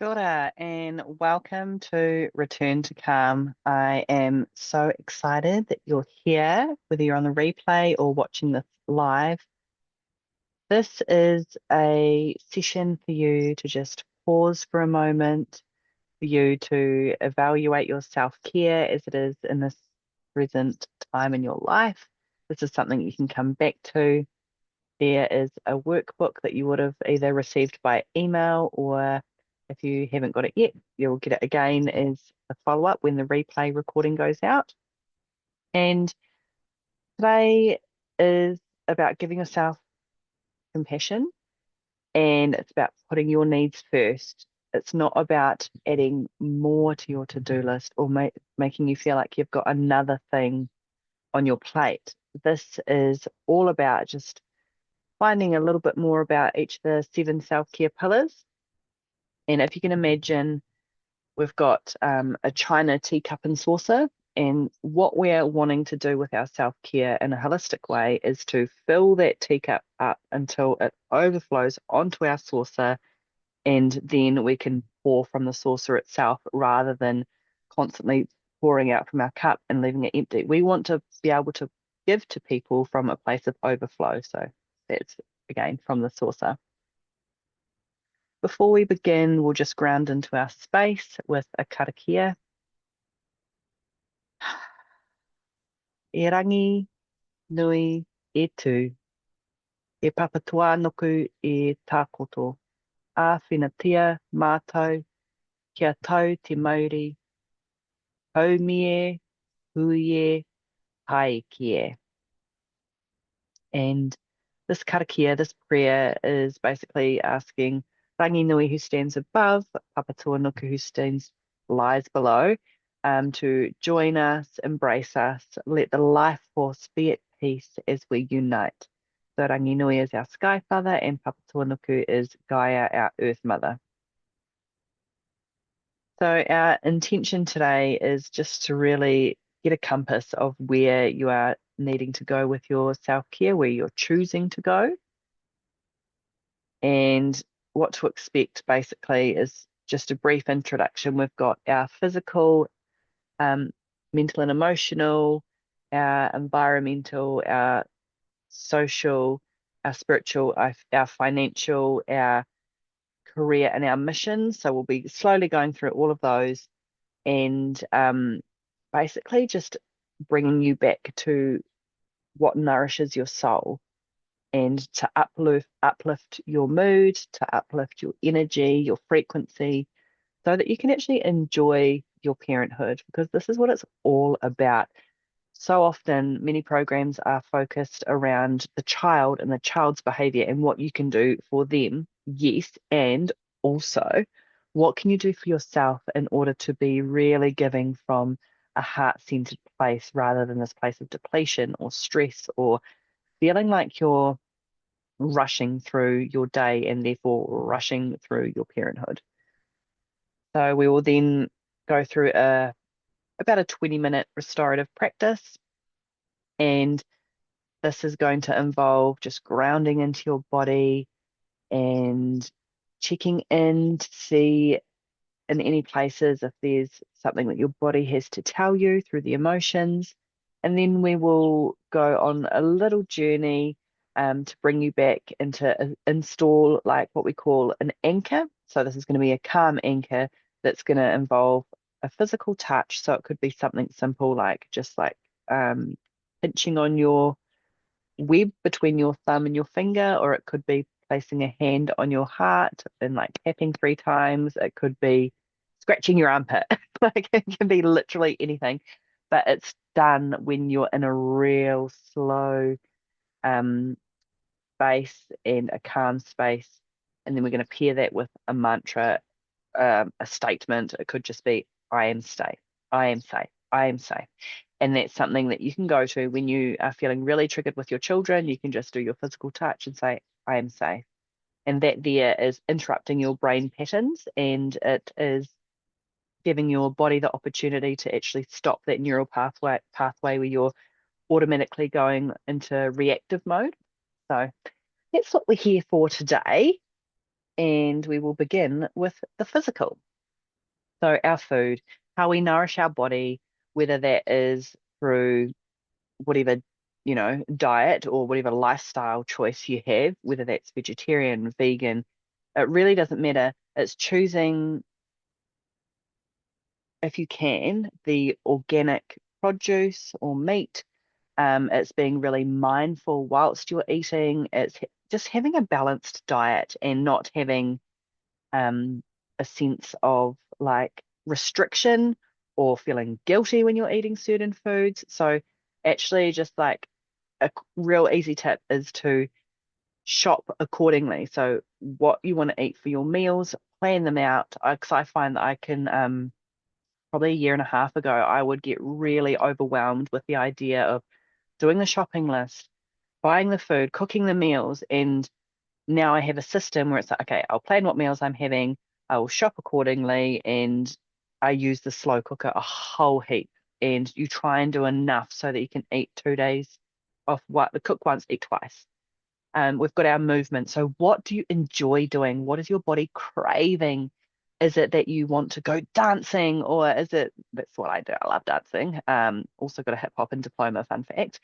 Kia ora, and welcome to Return to Calm. I am so excited that you're here, whether you're on the replay or watching this live. This is a session for you to just pause for a moment, for you to evaluate your self-care as it is in this present time in your life. This is something you can come back to. There is a workbook that you would have either received by email, or if you haven't got it yet, you'll get it again as a follow-up when the replay recording goes out. And today is about giving yourself compassion, and it's about putting your needs first. It's not about adding more to your to-do list or making you feel like you've got another thing on your plate. This is all about just finding a little bit more about each of the 7 self-care pillars. And if you can imagine, we've got a china teacup and saucer. And what we're wanting to do with our self-care in a holistic way is to fill that teacup up until it overflows onto our saucer. And then we can pour from the saucer itself rather than constantly pouring out from our cup and leaving it empty. We want to be able to give to people from a place of overflow. So that's, again, from the saucer. Before we begin, we'll just ground into our space with a karakia. E rangi nui e tū, e papatua noku e tākoto, a whinatia mātou, kia tau te mauri, haumie, huie, haekie. And this karakia, this prayer, is basically asking rangi nui, who stands above, papatua noku, who lies below, to join us, embrace us, let the life force be at peace as we unite. So rangi nui is our sky father, and papatua noku is Gaia, our earth mother. So our intention today is just to really get a compass of where you are needing to go with your self-care, where you're choosing to go. And what to expect basically is just a brief introduction. We've got our physical, mental and emotional, our environmental, our social, our spiritual, our financial, our career, and our mission. So we'll be slowly going through all of those, and basically just bringing you back to what nourishes your soul, and to uplift your mood, to uplift your energy, your frequency, so that you can actually enjoy your parenthood, because this is what it's all about. So often, many programs are focused around the child and the child's behavior and what you can do for them, yes, and also what can you do for yourself in order to be really giving from a heart-centered place, rather than this place of depletion or stress, or feeling like you're rushing through your day and therefore rushing through your parenthood. So we will then go through about a 20-minute restorative practice, and this is going to involve just grounding into your body and checking in to see in any places if there's something that your body has to tell you through the emotions. And then we will go on a little journey to bring you back into install like what we call an anchor. So this is going to be a calm anchor that's going to involve a physical touch. So it could be something simple like just like pinching on your web between your thumb and your finger, or it could be placing a hand on your heart and like tapping 3 times. It could be scratching your armpit. Like it can be literally anything, but it's done when you're in a real slow space and a calm space. And then we're going to pair that with a mantra, a statement. It could just be, I am safe, I am safe, I am safe. And that's something that you can go to when you are feeling really triggered with your children. You can just do your physical touch and say, I am safe. And that there is interrupting your brain patterns, and it is giving your body the opportunity to actually stop that neural pathway where you're automatically going into reactive mode. So that's what we're here for today. and we will begin with the physical. So our food, how we nourish our body, whether that is through whatever, diet or whatever lifestyle choice you have, whether that's vegetarian, vegan, it really doesn't matter. It's choosing, if you can, the organic produce or meat. It's being really mindful whilst you're eating. It's just having a balanced diet and not having a sense of like restriction or feeling guilty when you're eating certain foods. So actually just like a real easy tip is to shop accordingly. So what you want to eat for your meals, plan them out. Because I find that I can probably a year and a half ago, I would get really overwhelmed with the idea of doing the shopping list, buying the food, cooking the meals, and now I have a system where it's like, okay, I'll plan what meals I'm having, I will shop accordingly, and I use the slow cooker a whole heap. And you try and do enough so that you can eat 2 days off what the cook once, eat twice. We've got our movement. So what do you enjoy doing? What is your body craving? Is it that you want to go dancing, or is it that's what I do? I love dancing. Also got a hip hop and diploma, fun fact.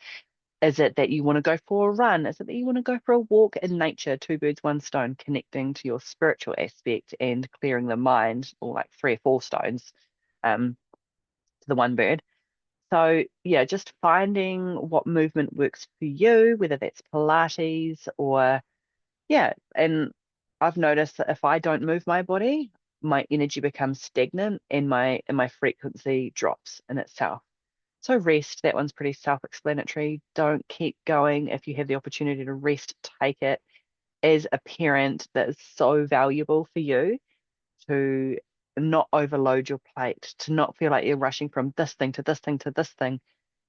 Is it that you want to go for a run? Is it that you want to go for a walk in nature? Two birds, one stone, connecting to your spiritual aspect and clearing the mind, or like three or four stones, to the one bird. So yeah, just finding what movement works for you, whether that's Pilates or yeah. And I've noticed that if I don't move my body, my energy becomes stagnant and my frequency drops in itself. So rest, that one's pretty self-explanatory. Don't keep going. If you have the opportunity to rest, take it. As a parent, that is so valuable for you to not overload your plate, to not feel like you're rushing from this thing to this thing to this thing,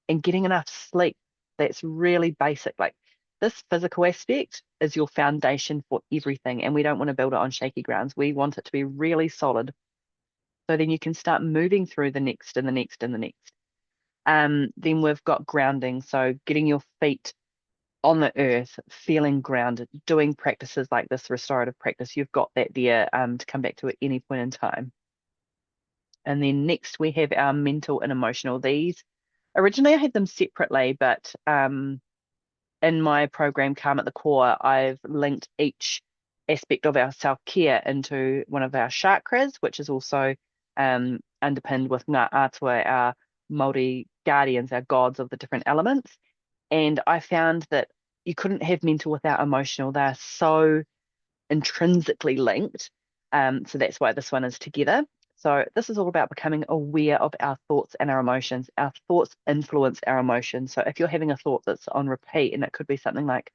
and getting enough sleep. That's really basic. Like this physical aspect is your foundation for everything, and we don't want to build it on shaky grounds. We want it to be really solid. So then you can start moving through the next and the next and the next. Then we've got grounding. So getting your feet on the earth, feeling grounded, doing practices like this restorative practice. You've got that there to come back to at any point in time. And then next we have our mental and emotional. These originally I had them separately, but in my program, Calm at the Core, I've linked each aspect of our self-care into one of our chakras, which is also underpinned with Ngā Atua, our Māori guardians, our gods of the different elements. And I found that you couldn't have mental without emotional. They're so intrinsically linked. So that's why this one is together. So this is all about becoming aware of our thoughts and our emotions. Our thoughts influence our emotions. So if you're having a thought that's on repeat, and it could be something like,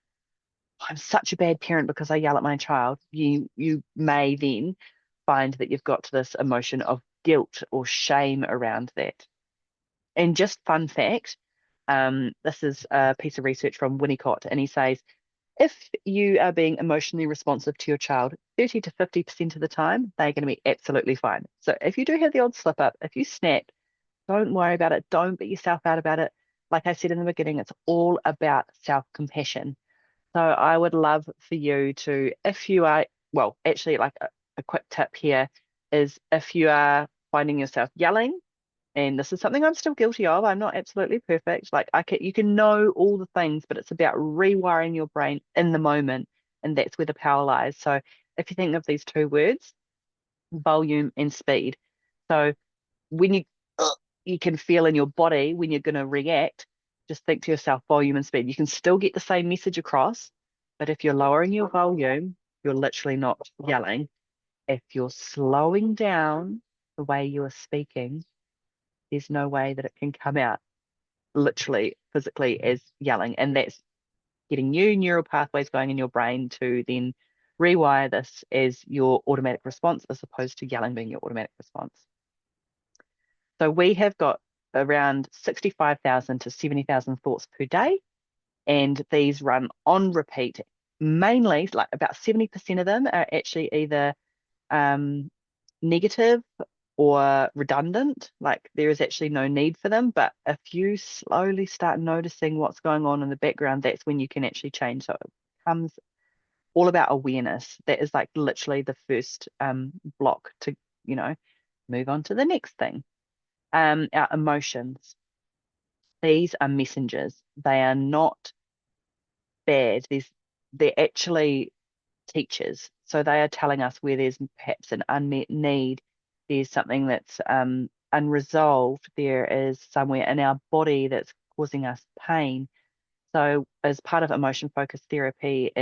I'm such a bad parent because I yell at my child, you may then find that you've got to this emotion of guilt or shame around that. And just fun fact, this is a piece of research from Winnicott, and he says if you are being emotionally responsive to your child 30 to 50% of the time, they're going to be absolutely fine. So if you do have the odd slip up, if you snap, don't worry about it. Don't beat yourself out about it. Like I said in the beginning, it's all about self-compassion. So I would love for you to, if you are, well, actually, like a quick tip here is if you are finding yourself yelling, and this is something I'm still guilty of. I'm not absolutely perfect. Like you can know all the things, but it's about rewiring your brain in the moment, and that's where the power lies. So if you think of these two words, volume and speed. So when you can feel in your body when you're going to react, just think to yourself, volume and speed. You can still get the same message across, but if you're lowering your volume, you're literally not yelling. If you're slowing down the way you are speaking, there's no way that it can come out literally physically as yelling. And that's getting new neural pathways going in your brain to then rewire this as your automatic response as opposed to yelling being your automatic response. So we have got around 65,000 to 70,000 thoughts per day, and these run on repeat. Mainly, like about 70% of them are actually either negative or redundant, like there is actually no need for them. But if you slowly start noticing what's going on in the background, that's when you can actually change. So it comes all about awareness. That is like literally the first block to, you know, move on to the next thing. Our emotions. These are messengers. They are not bad. They're actually teachers. So they are telling us where there's perhaps an unmet need, there's something that's unresolved, there is somewhere in our body that's causing us pain. So as part of emotion focused therapy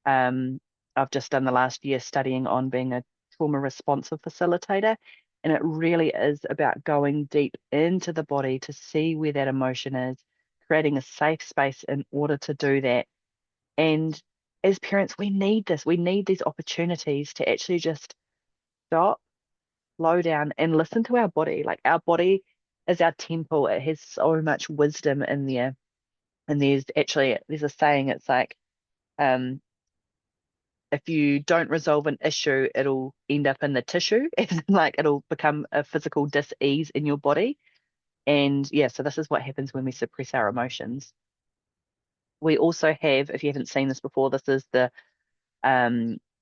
um, I've just done the last year studying on being a trauma responsive facilitator. And it really is about going deep into the body to see where that emotion is, creating a safe space in order to do that. And as parents, we need this. We need these opportunities to actually just stop, slow down, and listen to our body. Like our body is our temple. It has so much wisdom in there. And there's a saying, it's like, um, if you don't resolve an issue, it'll end up in the tissue. And like it'll become a physical dis-ease in your body. And yeah, so this is what happens when we suppress our emotions. We also have, if you haven't seen this before, this is the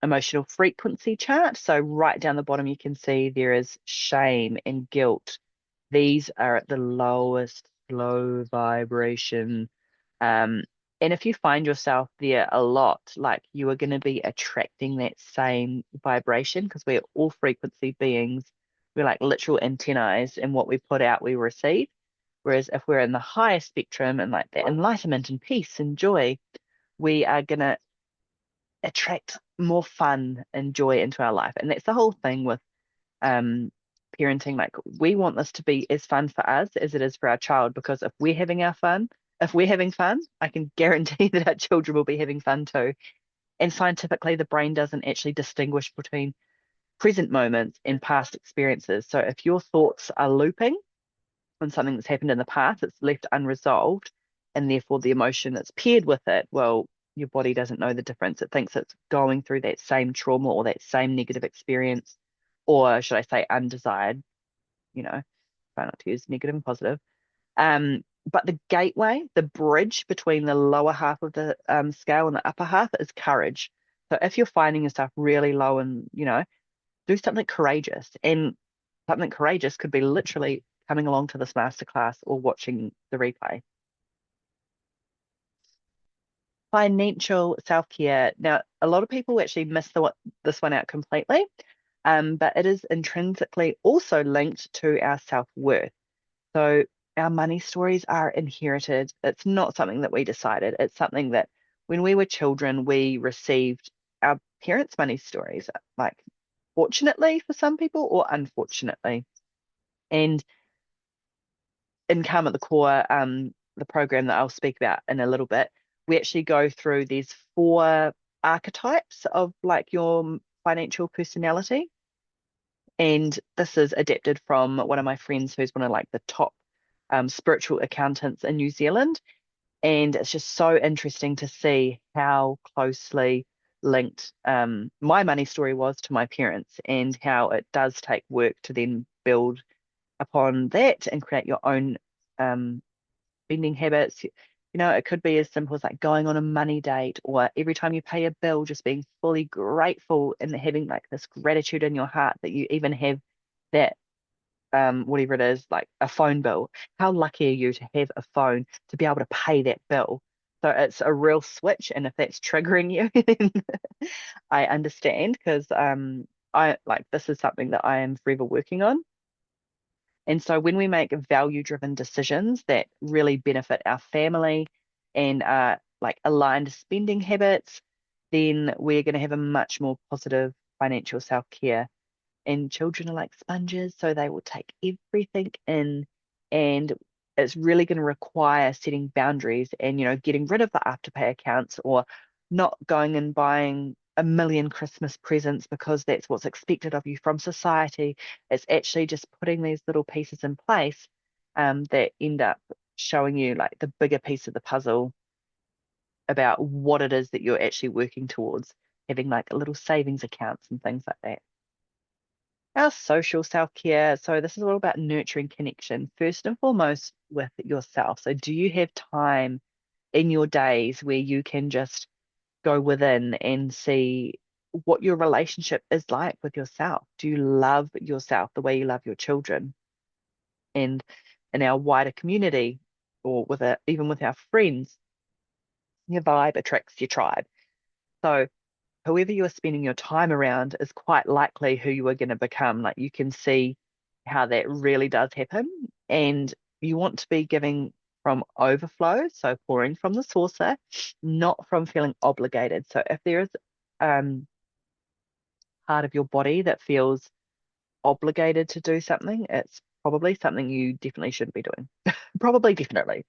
emotional frequency chart. So right down the bottom, you can see there is shame and guilt. These are at the lowest low vibration. Um, and if you find yourself there a lot, like you are going to be attracting that same vibration because we're all frequency beings. We're like literal antennae, and what we put out, we receive. Whereas if we're in the higher spectrum and like that enlightenment and peace and joy, we are going to attract more fun and joy into our life. And that's the whole thing with um parenting. Like we want this to be as fun for us as it is for our child, because if we're having fun, I can guarantee that our children will be having fun too. And scientifically, the brain doesn't actually distinguish between present moments and past experiences. So if your thoughts are looping on something that's happened in the past, it's left unresolved, and therefore the emotion that's paired with it, well, your body doesn't know the difference. It thinks it's going through that same trauma or that same negative experience, or should I say undesired, try not to use negative and positive. But the gateway, the bridge between the lower half of the scale and the upper half is courage. So if you're finding yourself really low and, do something courageous. And something courageous could be literally coming along to this masterclass or watching the replay. Financial self-care. Now, a lot of people actually miss this one out completely, but it is intrinsically also linked to our self-worth. So our money stories are inherited. It's not something that we decided. It's something that when we were children, we received our parents' money stories, like fortunately for some people or unfortunately. And in Calm at the Core, the program that I'll speak about in a little bit, we actually go through these 4 archetypes of like your financial personality. And this is adapted from one of my friends who's one of like the top spiritual accountants in New Zealand. And it's just so interesting to see how closely linked my money story was to my parents, and how it does take work to then build upon that and create your own spending habits. It could be as simple as like going on a money date, or every time you pay a bill, just being fully grateful and having like this gratitude in your heart that you even have that whatever it is, like a phone bill. How lucky are you to have a phone to be able to pay that bill? So it's a real switch, and if that's triggering you, then I understand, because I like this is something that I am forever working on. And so when we make value-driven decisions that really benefit our family and are like aligned spending habits, then we're going to have a much more positive financial self-care. And children are like sponges, so they will take everything in, and it's really going to require setting boundaries and getting rid of the afterpay accounts, or not going and buying a million Christmas presents because that's what's expected of you from society. It's actually just putting these little pieces in place that end up showing you like the bigger piece of the puzzle about what it is that you're actually working towards, having like little savings accounts and things like that. Our social self-care. So this is all about nurturing connection, first and foremost with yourself. So do you have time in your days where you can just go within and see what your relationship is like with yourself. Do you love yourself the way you love your children? And in our wider community, or even with our friends, your vibe attracts your tribe. So whoever you are spending your time around is quite likely who you are going to become. Like you can see how that really does happen. And you want to be giving from overflow, so pouring from the saucer, not from feeling obligated. So if there is um, part of your body that feels obligated to do something, it's probably something you definitely shouldn't be doing. Probably, definitely.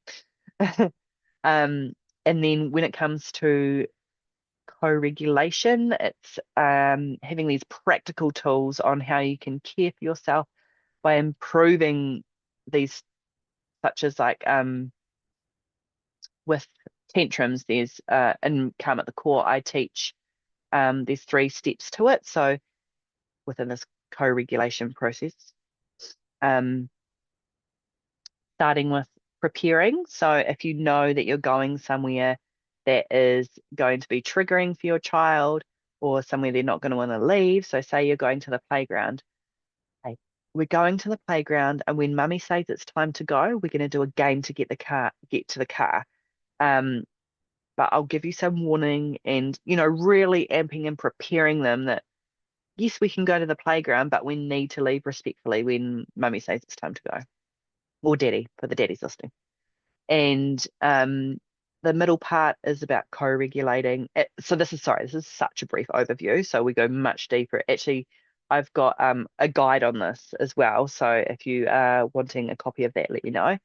Um, and then when it comes to co-regulation, it's having these practical tools on how you can care for yourself by improving these, such as like with tantrums, there's in Calm at the Core, I teach there's 3 steps to it. So within this co-regulation process, um, starting with preparing. So if you know that you're going somewhere that is going to be triggering for your child or somewhere they're not going to want to leave, so say you're going to the playground. Okay, we're going to the playground, and when mummy says it's time to go, we're going to do a game to get to the car. Um, but I'll give you some warning and, really amping and preparing them that yes, we can go to the playground, but we need to leave respectfully when mummy says it's time to go. Or daddy, for the daddies listening. And the middle part is about co-regulating. So this is such a brief overview. So we go much deeper. Actually, I've got a guide on this as well. So if you are wanting a copy of that, let me know.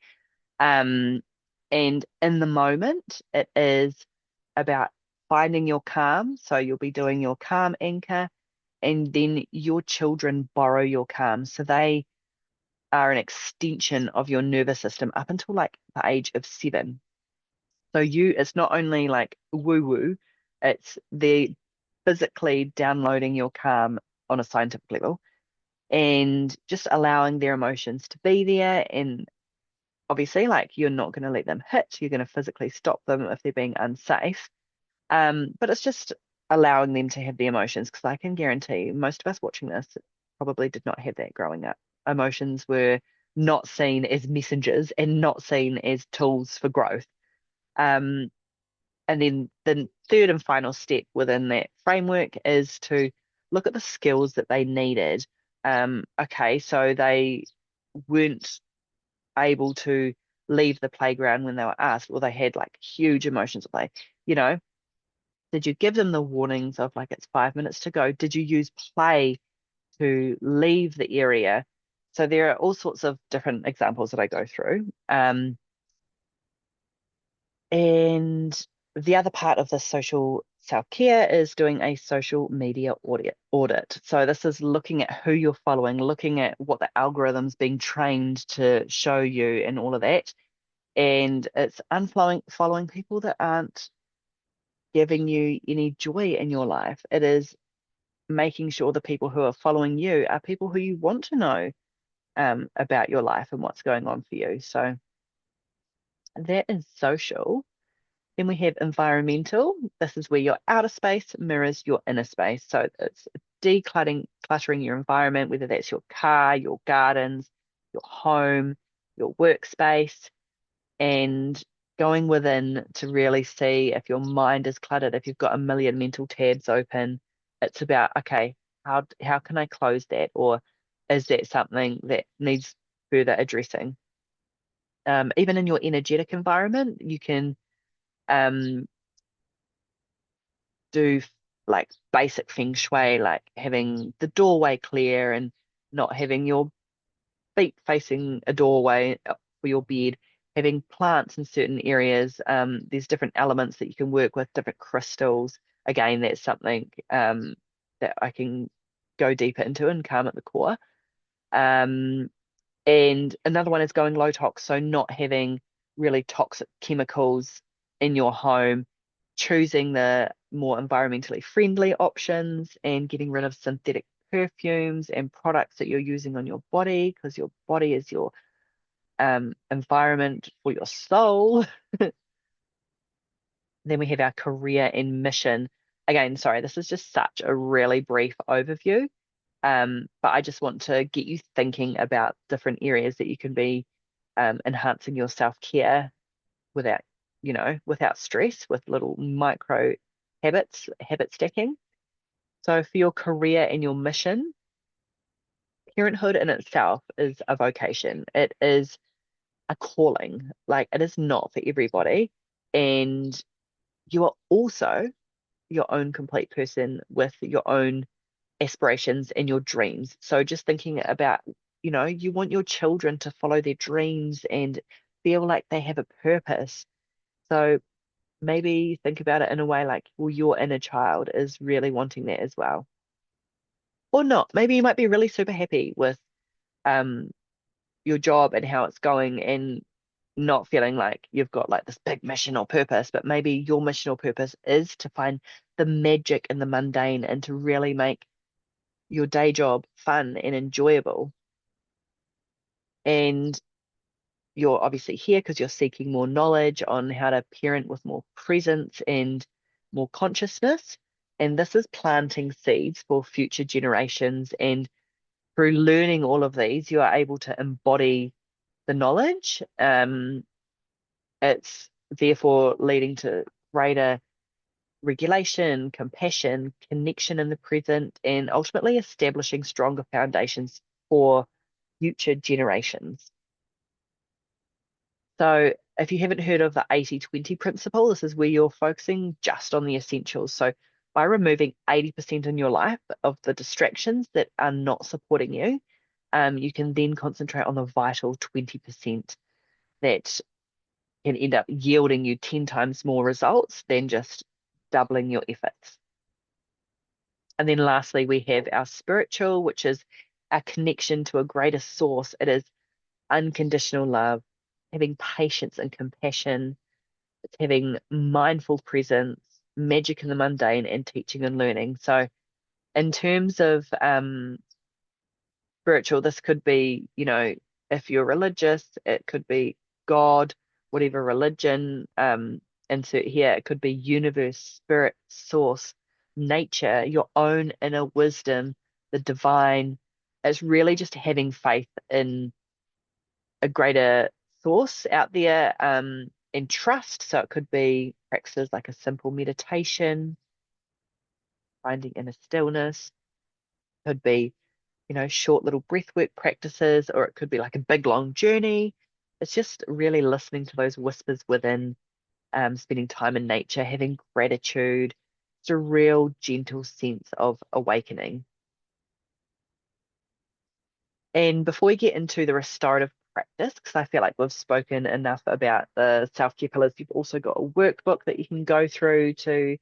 Um, and in the moment, it is about finding your calm. So you'll be doing your calm anchor, and then your children borrow your calm. So they are an extension of your nervous system up until like the age of 7. So it's not only like woo woo, it's they're physically downloading your calm on a scientific level and just allowing their emotions to be there. And obviously, like you're not going to let them hit, you're going to physically stop them if they're being unsafe. But it's just allowing them to have the emotions because I can guarantee most of us watching this probably did not have that growing up. Emotions were not seen as messengers and not seen as tools for growth. Um, and then the third and final step within that framework is to look at the skills that they needed. Okay, so they weren't able to leave the playground when they were asked, or they had like huge emotions. Like, you know, did you give them the warnings of like it's 5 minutes to go? Did you use play to leave the area? So there are all sorts of different examples that I go through. And the other part of the social self-care is doing a social media audit. So this is looking at who you're following, looking at what the algorithm's being trained to show you and all of that. And it's following people that aren't giving you any joy in your life. It is making sure the people who are following you are people who you want to know about your life and what's going on for you. So that is social. Then we have environmental. This is where your outer space mirrors your inner space. So it's cluttering your environment, whether that's your car, your gardens, your home, your workspace, and going within to really see if your mind is cluttered, if you've got a million mental tabs open. It's about, okay, how can I close that? Or is that something that needs further addressing? Even in your energetic environment, you can um, do like basic feng shui, like having the doorway clear and not having your feet facing a doorway for your bed, having plants in certain areas. There's different elements that you can work with, different crystals. Again, that's something that I can go deeper into and calm at the core. Um, and another one is going low tox, so not having really toxic chemicals in your home, choosing the more environmentally friendly options and getting rid of synthetic perfumes and products that you're using on your body because your body is your environment for your soul. Then we have our career and mission. Again, sorry, this is just such a really brief overview. But I just want to get you thinking about different areas that you can be enhancing your self-care without, without stress, with little micro habits, habit stacking. So for your career and your mission, parenthood in itself is a vocation. It is a calling. Like, it is not for everybody. And you are also your own complete person with your own aspirations and your dreams. So just thinking about, you want your children to follow their dreams and feel like they have a purpose. So maybe think about it in a way like, well, your inner child is really wanting that as well. Or not. Maybe you might be really super happy with um your job and how it's going, and not feeling like you've got like this big mission or purpose, but maybe your mission or purpose is to find the magic in the mundane and to really make your day job fun and enjoyable. And you're obviously here because you're seeking more knowledge on how to parent with more presence and more consciousness. And this is planting seeds for future generations. And through learning all of these, you are able to embody the knowledge. It's therefore leading to greater regulation, compassion, connection in the present, and ultimately establishing stronger foundations for future generations. So, if you haven't heard of the 80-20 principle, this is where you're focusing just on the essentials. So, by removing 80% in your life of the distractions that are not supporting you, you can then concentrate on the vital 20% that can end up yielding you 10 times more results than just doubling your efforts. And then lastly, we have our spiritual, which is our connection to a greater source. It is unconditional love, having patience and compassion. It's having mindful presence, magic in the mundane, and teaching and learning. So, in terms of spiritual, this could be, if you're religious, it could be God, whatever religion, insert here, it could be universe, spirit, source, nature, your own inner wisdom, the divine. It's really just having faith in a greater source out there, and trust. So it could be practices like a simple meditation, finding inner stillness, could be short little breathwork practices, or it could be like a big long journey. It's just really listening to those whispers within, spending time in nature, having gratitude. It's a real gentle sense of awakening. And before we get into the restorative practice, because I feel like we've spoken enough about the self-care pillars, you've also got a workbook that you can go through to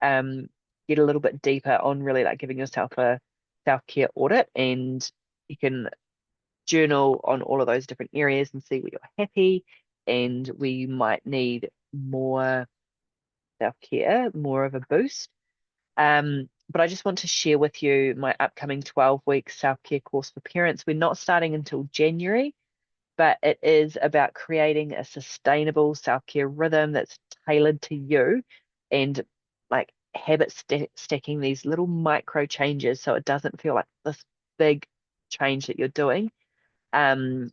um, get a little bit deeper on really like giving yourself a self-care audit, and you can journal on all of those different areas and see where you're happy and where you might need more self-care, more of a boost. But I just want to share with you my upcoming 12-week self-care course for parents. We're not starting until January, but it is about creating a sustainable self-care rhythm that's tailored to you, and like stacking these little micro changes so it doesn't feel like this big change that you're doing. Um,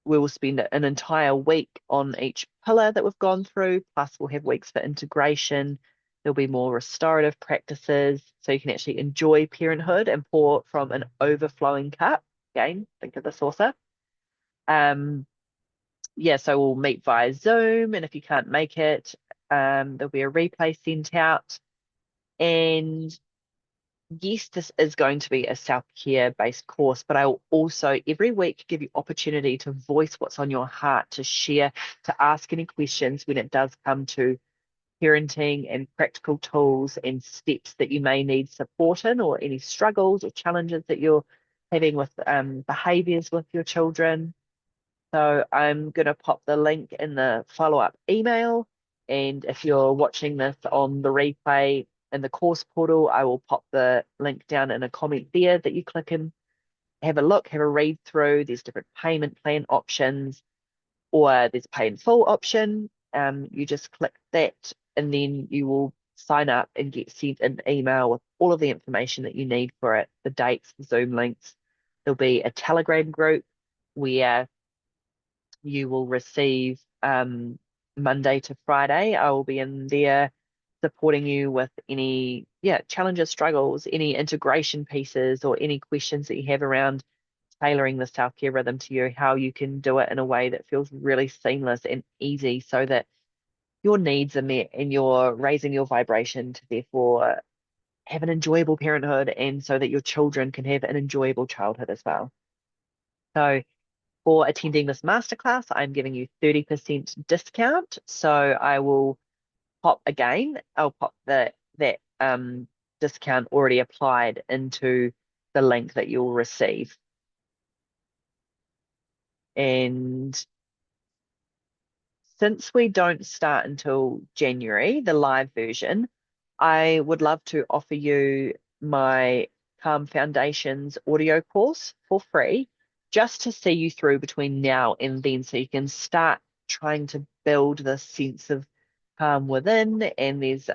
we will spend an entire week on each pillar that we've gone through, plus we'll have weeks for integration. There'll be more restorative practices so you can actually enjoy parenthood and pour from an overflowing cup. Again, think of the saucer. Um, yeah, so we'll meet via Zoom, and if you can't make it, there'll be a replay sent out. And yes, this is going to be a self-care based course, but I will also every week give you opportunity to voice what's on your heart, to share, to ask any questions when it does come to parenting and practical tools and steps that you may need support in, or any struggles or challenges that you're having with behaviors with your children. So I'm going to pop the link in the follow-up email. And if you're watching this on the replay in the course portal, I will pop the link down in a comment there that you click and have a look, have a read through. There's different payment plan options, or there's pay in full option. You just click that and then you will sign up and get sent an email with all of the information that you need for it, the dates, the Zoom links. There'll be a Telegram group where you will receive Monday to Friday. I will be in there supporting you with any challenges, struggles, any integration pieces, or any questions that you have around tailoring the self-care rhythm to you, how you can do it in a way that feels really seamless and easy so that your needs are met and you're raising your vibration to therefore have an enjoyable parenthood, and so that your children can have an enjoyable childhood as well. So for attending this masterclass, I'm giving you 30% discount. So I will I'll pop that discount already applied into the link that you'll receive. And since we don't start until January, the live version, I would love to offer you my Calm Foundations audio course for free, just to see you through between now and then, so you can start trying to build this sense of calm within. And there's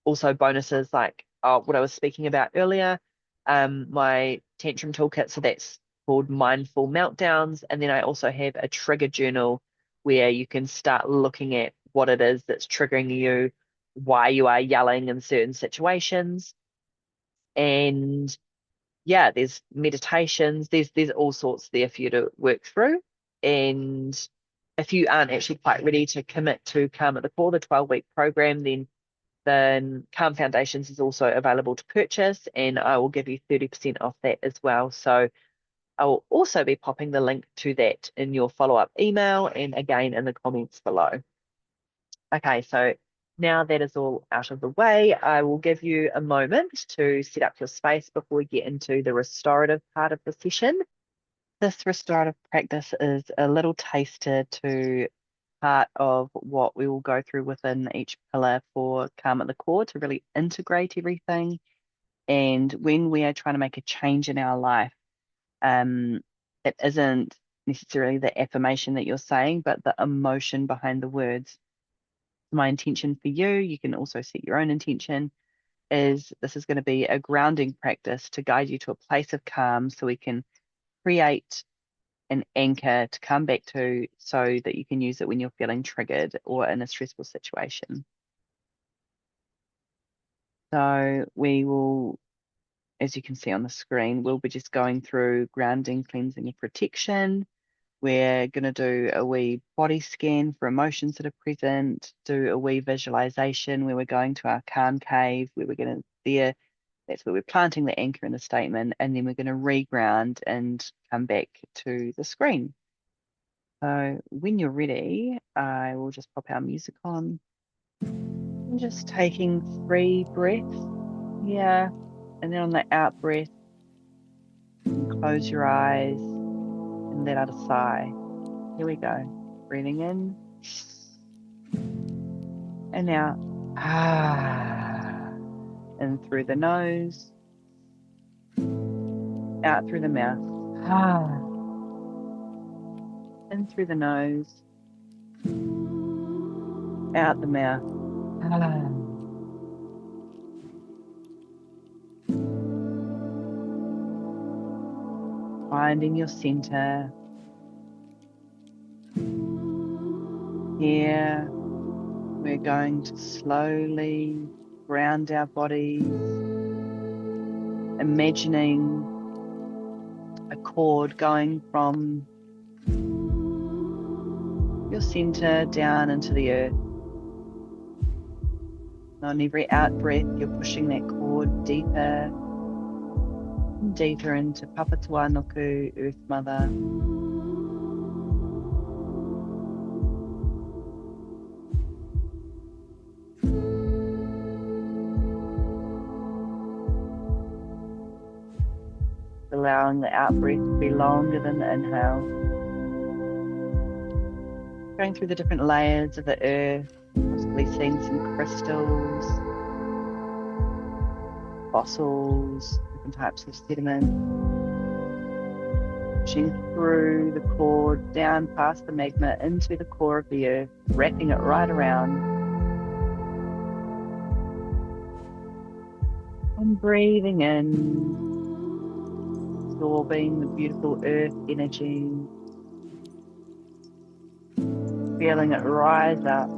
also bonuses like what I was speaking about earlier, my tantrum toolkit. So that's called Mindful Meltdowns. And then I also have a trigger journal where you can start looking at what it is that's triggering you, why you are yelling in certain situations. And yeah, there's meditations, there's all sorts there for you to work through. And if you aren't actually quite ready to commit to Calm at the Core, the 12-week program, then Calm Foundations is also available to purchase, and I will give you 30% off that as well. So I will also be popping the link to that in your follow-up email and again in the comments below. Okay, so now that is all out of the way, I will give you a moment to set up your space before we get into the restorative part of the session. This restorative practice is a little taster to part of what we will go through within each pillar for Calm at the Core to really integrate everything. And when we are trying to make a change in our life, it isn't necessarily the affirmation that you're saying, but the emotion behind the words. My intention for you, you can also set your own intention, is this is going to be a grounding practice to guide you to a place of calm so we can create an anchor to come back to so that you can use it when you're feeling triggered or in a stressful situation. So we will, as you can see on the screen, we'll be just going through grounding, cleansing, and protection. We're going to do a wee body scan for emotions that are present, do a wee visualization where we're going to our calm cave, where we're going to, that's where we're planting the anchor in the statement, and then we're going to reground and come back to the screen. So when you're ready, I will just pop our music on. I'm just taking 3 breaths here, and then on the out breath, close your eyes and let out a sigh. Here we go. Breathing in and out. In through the nose, out through the mouth. In through the nose, out the mouth. Finding your center. Here, we're going to slowly ground our bodies, imagining a cord going from your center down into the earth. On every out breath, you're pushing that cord deeper and deeper into Papatuanuku, Earth Mother. Allowing the out breath to be longer than the inhale. Going through the different layers of the earth, possibly seeing some crystals, fossils, different types of sediment. Pushing through the cord, down past the magma, into the core of the earth, wrapping it right around. And breathing in, absorbing the beautiful earth energy, feeling it rise up.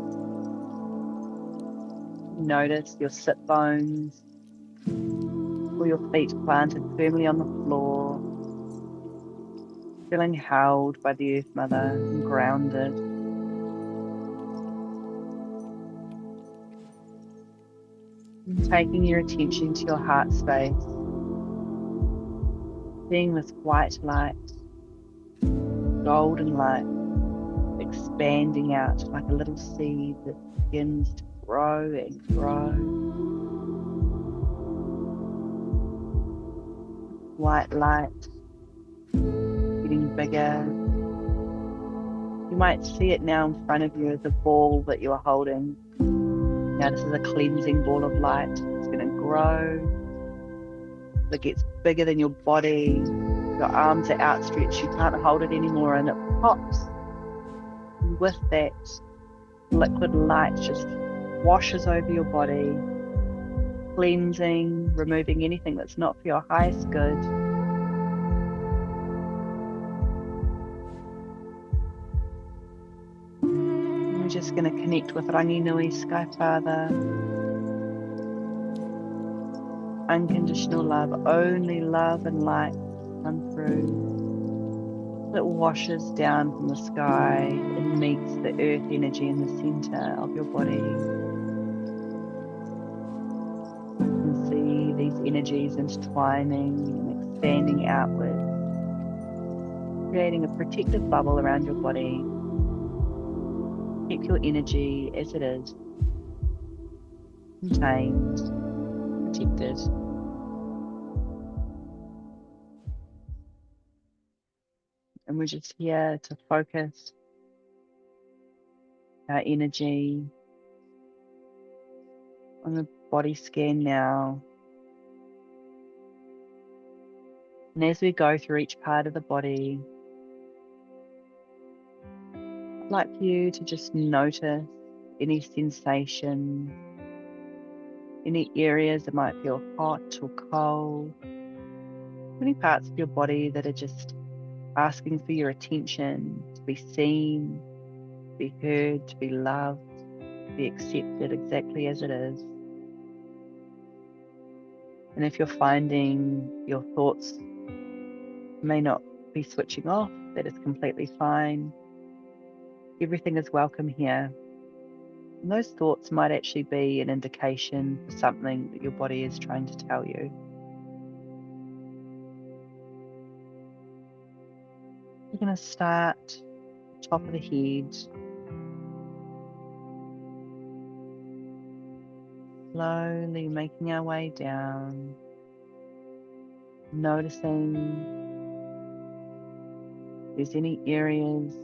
Notice your sit bones, or your feet planted firmly on the floor, feeling held by the Earth Mother and grounded. And taking your attention to your heart space, seeing this white light, golden light, expanding out like a little seed that begins to grow and grow. White light getting bigger. You might see it now in front of you as a ball that you are holding. Now this is a cleansing ball of light. It's going to grow. It gets bigger than your body. Your arms are outstretched. You can't hold it anymore, and it pops. And with that, liquid light just washes over your body, cleansing, removing anything that's not for your highest good. We're just going to connect with Rangi Nui, Sky Father. Unconditional love, only love and light come through. It washes down from the sky and meets the earth energy in the center of your body. You can see these energies intertwining and expanding outwards, creating a protective bubble around your body. Keep your energy as it is, contained, protected. And we're just here to focus our energy on the body scan now. And as we go through each part of the body, I'd like you to just notice any sensation, any areas that might feel hot or cold, any parts of your body that are just asking for your attention, to be seen, to be heard, to be loved, to be accepted exactly as it is. And if you're finding your thoughts may not be switching off, that is completely fine. Everything is welcome here. And those thoughts might actually be an indication for something that your body is trying to tell you. We're going to start at the top of the head. Slowly making our way down, noticing if there's any areas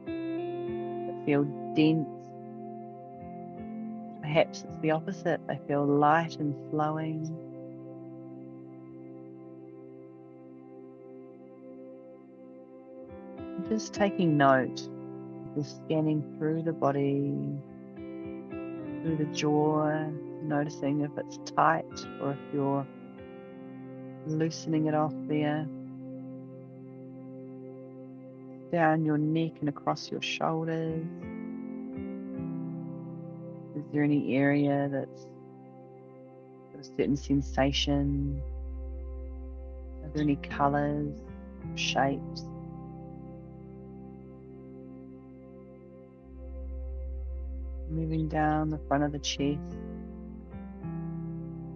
that feel dense. Perhaps it's the opposite, they feel light and flowing. Just taking note, just scanning through the body, through the jaw, noticing if it's tight or if you're loosening it off there. Down your neck and across your shoulders. Is there any area that's got a certain sensation? Are there any colours, shapes? Moving down the front of the chest,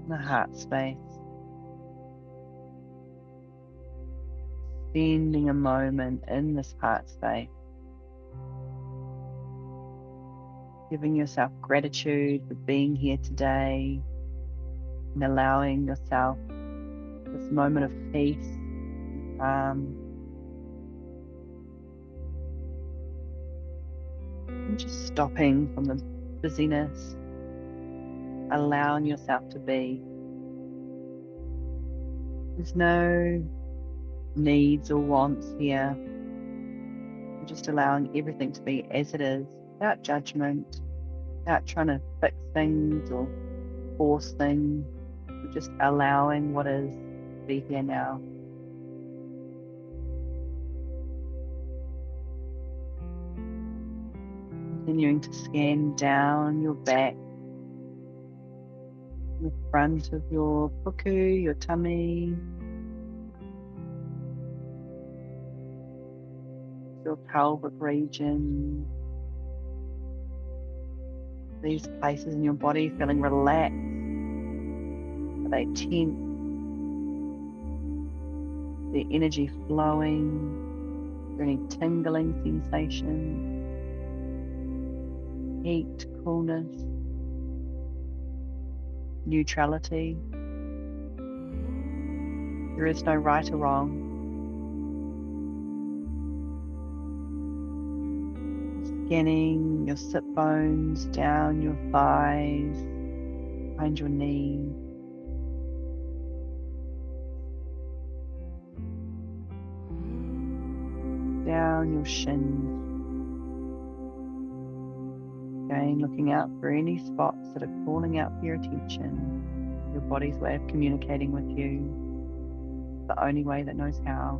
the heart space. Spending a moment in this heart space. Giving yourself gratitude for being here today and allowing yourself this moment of peace and calm. And just stopping from the busyness, allowing yourself to be. There's no needs or wants here. I'm just allowing everything to be as it is, without judgment, without trying to fix things or force things. We're just allowing what is to be here now. Continuing to scan down your back, the front of your puku, your tummy, your pelvic region, these places in your body feeling relaxed. Are they tense? The energy flowing? Is there any tingling sensation? Heat, coolness, neutrality? There is no right or wrong. Scanning your sit bones down your thighs, behind your knees. Down your shins. Again, looking out for any spots that are calling out for your attention. Your body's way of communicating with you, the only way that knows how.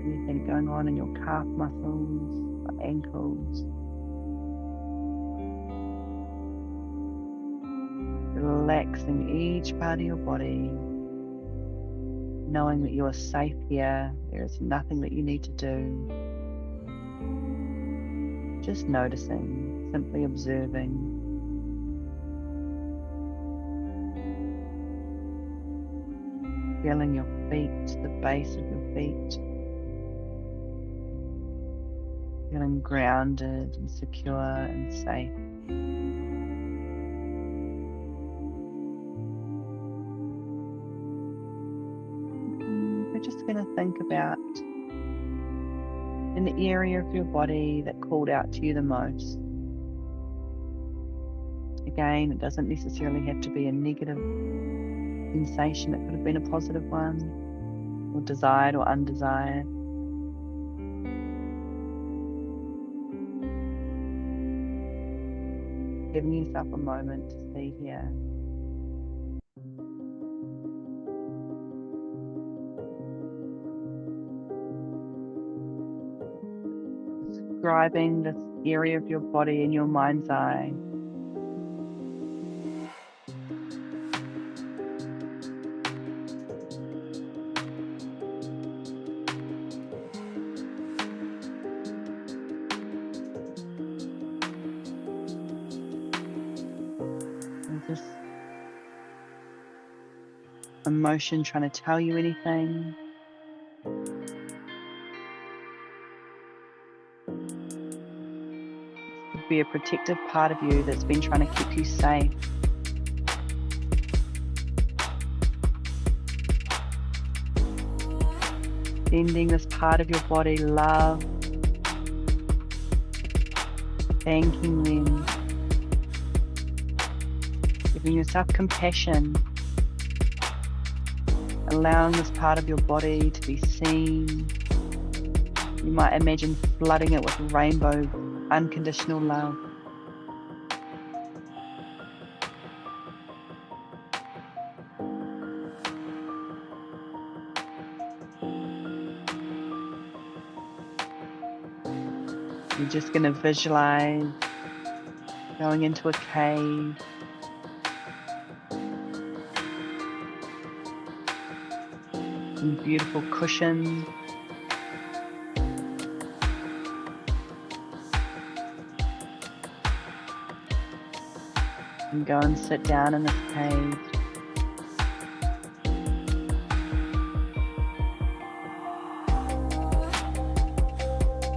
Anything going on in your calf muscles, or ankles. Relaxing each part of your body, knowing that you are safe here. There is nothing that you need to do. Just noticing, simply observing. Feeling your feet, the base of your feet. Feeling grounded and secure and safe. We're just going to think about an area of your body that called out to you the most. Again, it doesn't necessarily have to be a negative sensation. It could have been a positive one, or desired or undesired. Giving yourself a moment to see here. Describing this area of your body in your mind's eye. Is this emotion trying to tell you anything? Could be a protective part of you that's been trying to keep you safe. Sending this part of your body love, thanking them, giving yourself compassion, allowing this part of your body to be seen. You might imagine flooding it with rainbow, unconditional love. You're just going to visualize going into a cave. Some beautiful cushions. And go and sit down in this cave.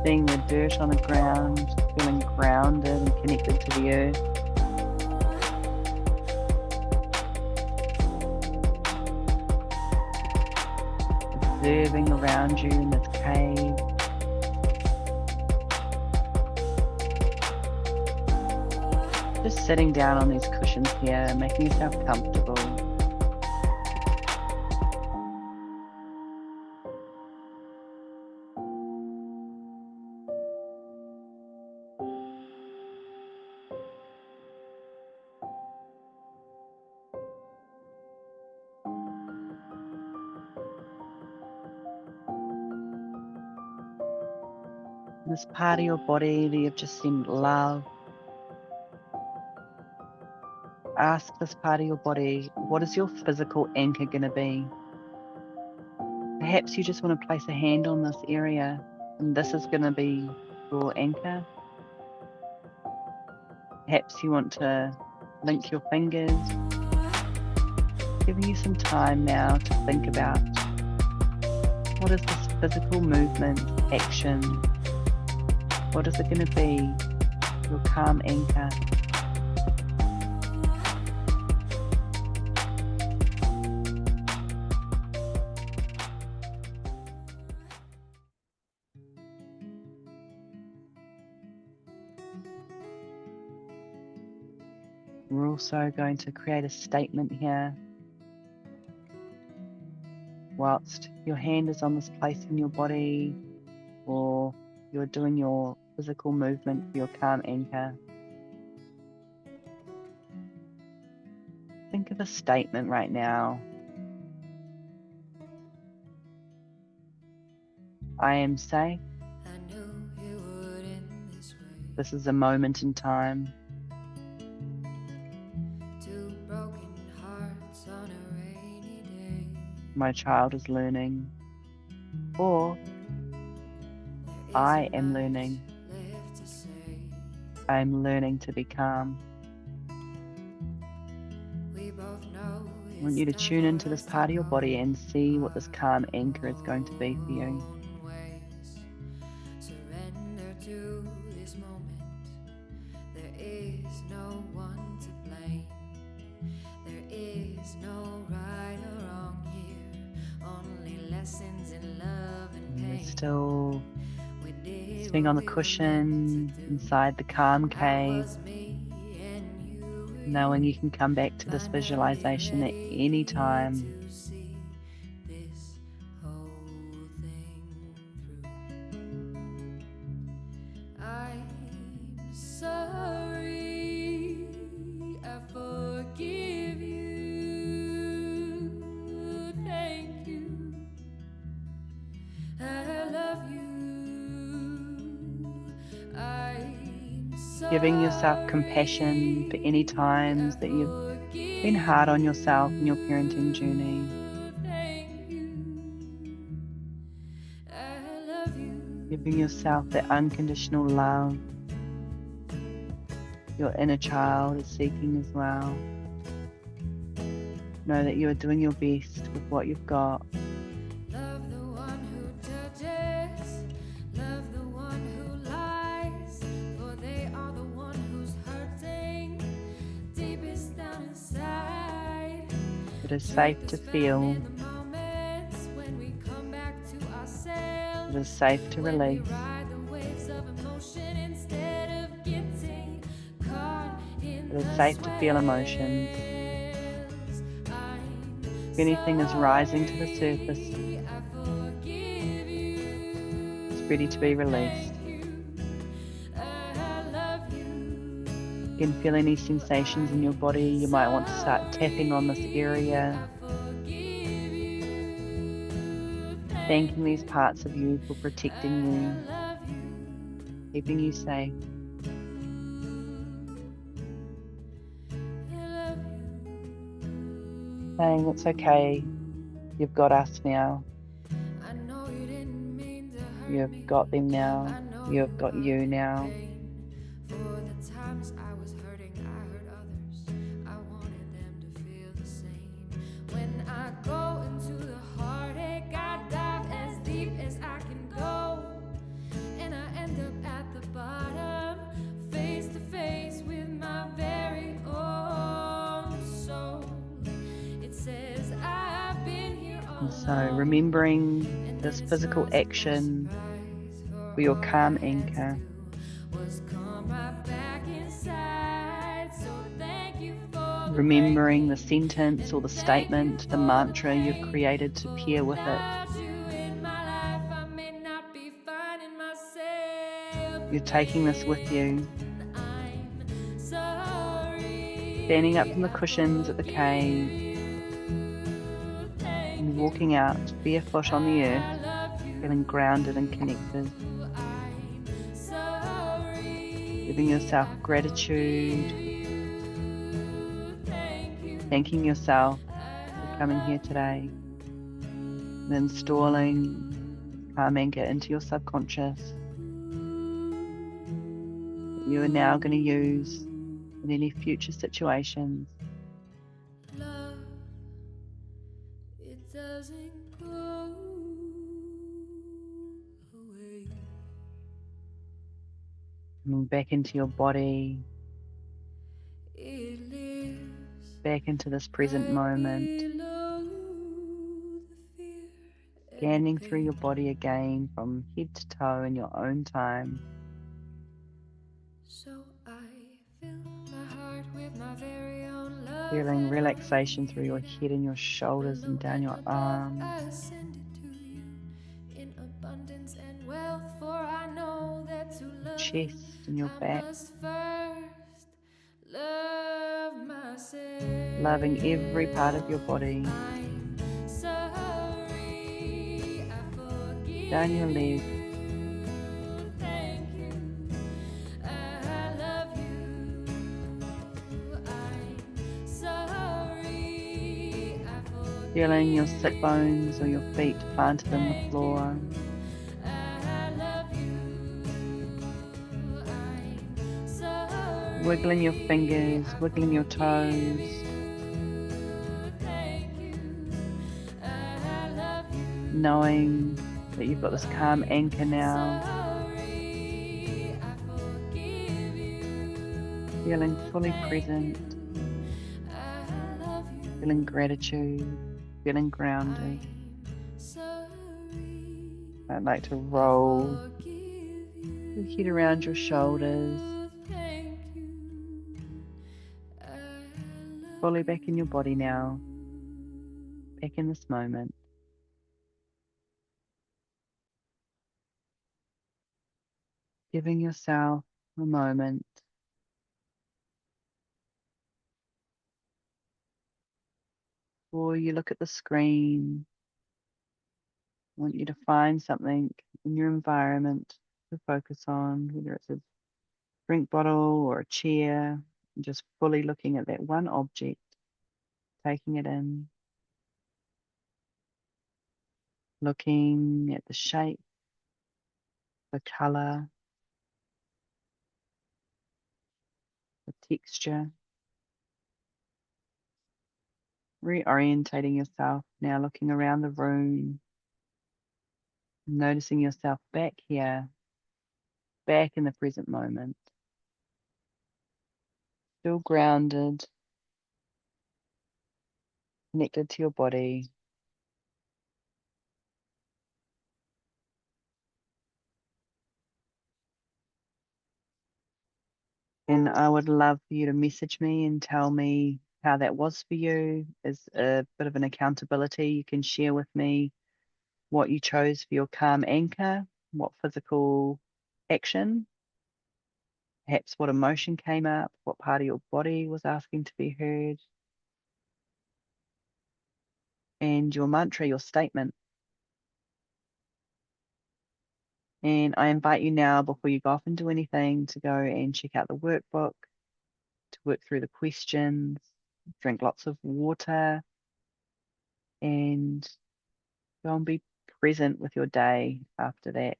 Seeing the dirt on the ground, feeling grounded and connected to the earth. Observing around you in this cave. Just sitting down on these cushions here, making yourself comfortable. This part of your body that you've just sent love. Ask this part of your body, what is your physical anchor going to be? Perhaps you just want to place a hand on this area, and this is going to be your anchor. Perhaps you want to link your fingers. Giving you some time now to think about, what is this physical movement, action? What is it going to be, your calm anchor? We're also going to create a statement here. Whilst your hand is on this place in your body, or you're doing your physical movement for your calm anchor, think of a statement right now. I am safe. This is a moment in time. My child is learning, or I am learning. I am learning to be calm. I want you to tune into this part of your body and see what this calm anchor is going to be for you. Surrender to this moment. There is no one to blame. There is no right or wrong here. Only lessons in love and pain. You're still sitting on the cushion inside the calm cave, knowing you can come back to this visualization at any time. I'm sorry, I forgive you, thank you, I love you, I'm sorry. Giving yourself compassion for any times that you've been hard on yourself in your parenting journey. Giving yourself that unconditional love your inner child is seeking as well. Know that you are doing your best with what you've got. Love the one who judges, love the one who lies, for they are the one who's hurting deepest down inside. It is safe to feel. It is safe to release. It is safe to feel emotions. If anything is rising to the surface, it's ready to be released. You can feel any sensations in your body. You might want to start tapping on this area. Thanking these parts of you for protecting you, keeping you safe. Saying it's okay, you've got us now. You've got them now. You've got you now. And so remembering this physical action for your calm anchor. Remembering the sentence or the statement, the mantra you've created to pair with it. You're taking this with you. Standing up from the cushions at the cave. Walking out barefoot on the earth, feeling grounded and connected. Giving yourself gratitude, thanking yourself for coming here today, and installing calm anchor into your subconscious that you are now going to use in any future situations. Love, it doesn't go away. Coming back into your body, It lives back into this present right moment, below the fear and scanning through your pain. body again from head to toe in your own time. So I fill my heart with my very own love, Feeling and I relaxation through your read head and your shoulders and below down and your above. arms, I send it to you in abundance and wealth, for I know that to your love you chest and your I back, must first love myself. loving every part of your body, I'm sorry, I down your forgive legs, you. Thank you, I love you. I'm sorry, I feeling your forgive sit bones or your you. feet planted in the Thank you, floor, I love you. I'm wiggling your sorry, fingers, I wiggling your forgive toes, you. Thank you, I love you. knowing that you've got this calm anchor now, Sorry, I forgive you. feeling fully Thank present, you, I love you. feeling gratitude, feeling grounded. I'm sorry, I'd like to I roll forgive your head around your shoulders, you. Thank you, I love fully back in your body you. now, back in this moment. Giving yourself a moment before you look at the screen. I want you to find something in your environment to focus on, whether it's a drink bottle or a chair, and just fully looking at that one object, taking it in, looking at the shape, the color, the texture, reorientating yourself, now looking around the room, noticing yourself back here, back in the present moment, still grounded, connected to your body. And I would love for you to message me and tell me how that was for you as a bit of an accountability. You can share with me what you chose for your calm anchor, what physical action, perhaps what emotion came up, what part of your body was asking to be heard, and your mantra, your statement. And I invite you now, before you go off and do anything, to go and check out the workbook, to work through the questions, drink lots of water, and go and be present with your day after that,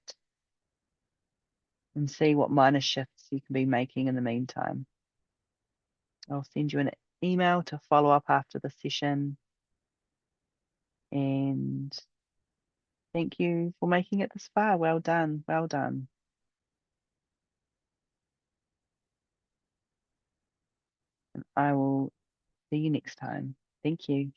and see what minor shifts you can be making in the meantime. I'll send you an email to follow up after the session. And thank you for making it this far. Well done. Well done. And I will see you next time. Thank you.